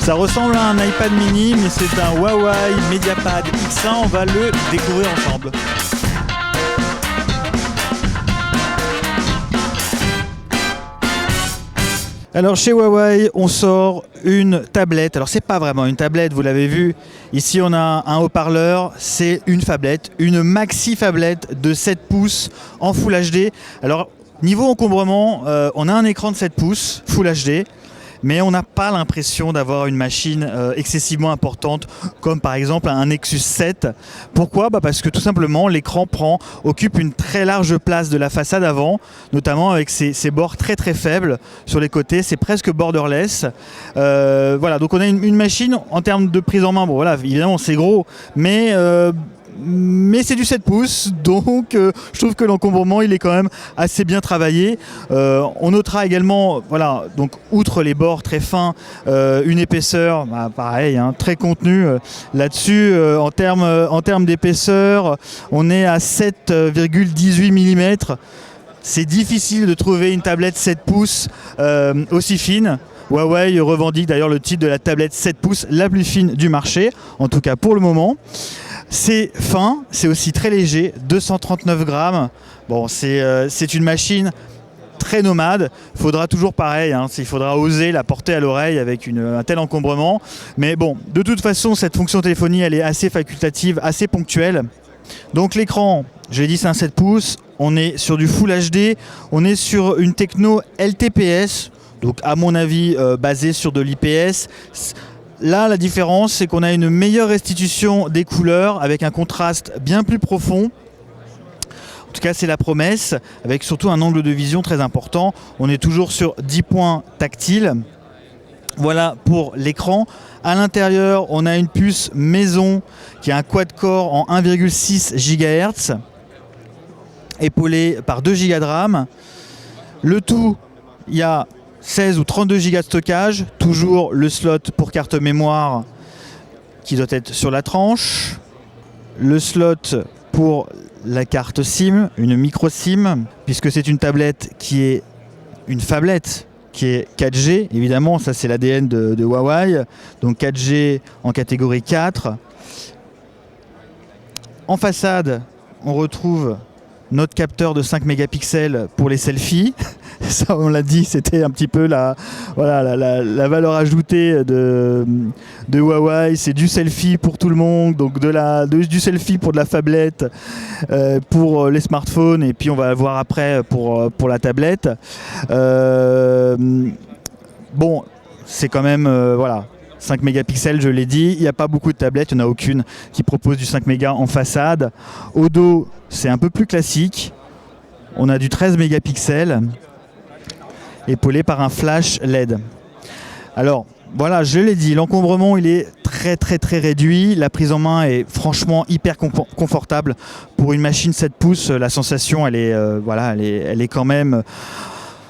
Ça ressemble à un iPad mini, mais c'est un Huawei MediaPad X1, on va le découvrir ensemble. Alors chez Huawei, on sort une tablette. Alors c'est pas vraiment une tablette, vous l'avez vu. Ici on a un haut-parleur, c'est une phablette, une maxi phablette de 7 pouces en Full HD. Alors niveau encombrement, on a un écran de 7 pouces Full HD. Mais on n'a pas l'impression d'avoir une machine excessivement importante, comme par exemple un Nexus 7. Pourquoi ? Parce que tout simplement, l'écran occupe une très large place de la façade avant, notamment avec ses bords très très faibles sur les côtés, c'est presque borderless. Voilà, donc on a une machine en termes de prise en main, bon voilà, évidemment c'est gros, mais c'est du 7 pouces, donc je trouve que l'encombrement il est quand même assez bien travaillé. On notera également, voilà, donc outre les bords très fins, une épaisseur, pareil, hein, très contenue là-dessus. En termes d'épaisseur, on est à 7,18 mm. C'est difficile de trouver une tablette 7 pouces aussi fine. Huawei revendique d'ailleurs le titre de la tablette 7 pouces la plus fine du marché, en tout cas pour le moment. C'est fin, c'est aussi très léger, 239 grammes. Bon, c'est une machine très nomade. Il faudra toujours pareil, hein, il faudra oser la porter à l'oreille avec un tel encombrement. Mais bon, de toute façon, cette fonction téléphonie, elle est assez facultative, assez ponctuelle. Donc l'écran, je l'ai dit, c'est un 7 pouces. On est sur du Full HD, on est sur une techno LTPS, donc à mon avis basée sur de l'IPS. Là, la différence, c'est qu'on a une meilleure restitution des couleurs avec un contraste bien plus profond. En tout cas, c'est la promesse, avec surtout un angle de vision très important. On est toujours sur 10 points tactiles. Voilà pour l'écran. À l'intérieur, on a une puce maison qui a un quad-core en 1,6 GHz, épaulé par 2 Go de RAM. Le tout, il y a 16 ou 32 Go de stockage, toujours le slot pour carte mémoire qui doit être sur la tranche, le slot pour la carte SIM, une micro SIM, puisque c'est une tablette qui est une phablette qui est 4G, évidemment, ça c'est l'ADN de Huawei, donc 4G en catégorie 4. En façade, on retrouve notre capteur de 5 mégapixels pour les selfies. Ça, on l'a dit, c'était un petit peu la valeur ajoutée de Huawei. C'est du selfie pour tout le monde, donc du selfie pour de la phablette, pour les smartphones, et puis on va le voir après pour la tablette. Bon, c'est quand même, voilà. 5 mégapixels, je l'ai dit, il n'y a pas beaucoup de tablettes, il n'y en a aucune qui propose du 5 mégas en façade. Au dos, c'est un peu plus classique. On a du 13 mégapixels, épaulé par un flash LED. Alors, voilà, je l'ai dit, l'encombrement, il est très très très réduit. La prise en main est franchement hyper confortable. Pour une machine 7 pouces, la sensation, elle est quand même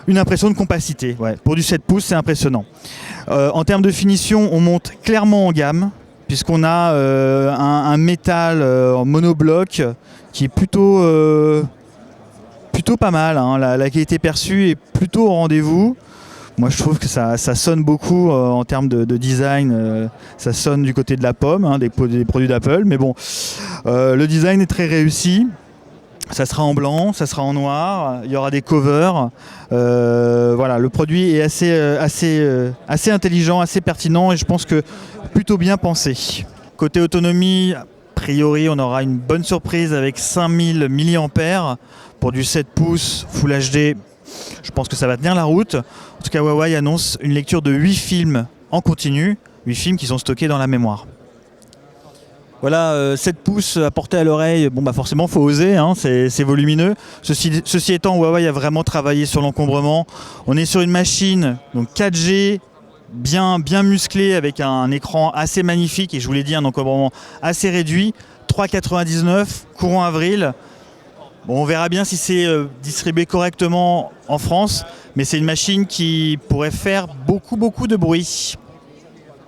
une impression de compacité. Ouais. Pour du 7 pouces, c'est impressionnant. En termes de finition, on monte clairement en gamme, puisqu'on a un métal en monobloc qui est plutôt pas mal. Hein. La qualité perçue est plutôt au rendez-vous. Moi, je trouve que ça sonne beaucoup en termes de design. Ça sonne du côté de la pomme, hein, des produits d'Apple. Mais bon, le design est très réussi. Ça sera en blanc, ça sera en noir, il y aura des covers. Voilà, le produit est assez intelligent, assez pertinent et je pense que plutôt bien pensé. Côté autonomie, a priori, on aura une bonne surprise avec 5000 mAh pour du 7 pouces Full HD. Je pense que ça va tenir la route. En tout cas, Huawei annonce une lecture de 8 films en continu, 8 films qui sont stockés dans la mémoire. Voilà, 7 pouces à porter à l'oreille, bon forcément faut oser, hein, c'est volumineux. Ceci étant, Huawei a vraiment travaillé sur l'encombrement. On est sur une machine donc 4G, bien musclée, avec un écran assez magnifique, et je vous l'ai dit, un encombrement assez réduit, 3,99, courant avril. Bon, on verra bien si c'est distribué correctement en France, mais c'est une machine qui pourrait faire beaucoup de bruit.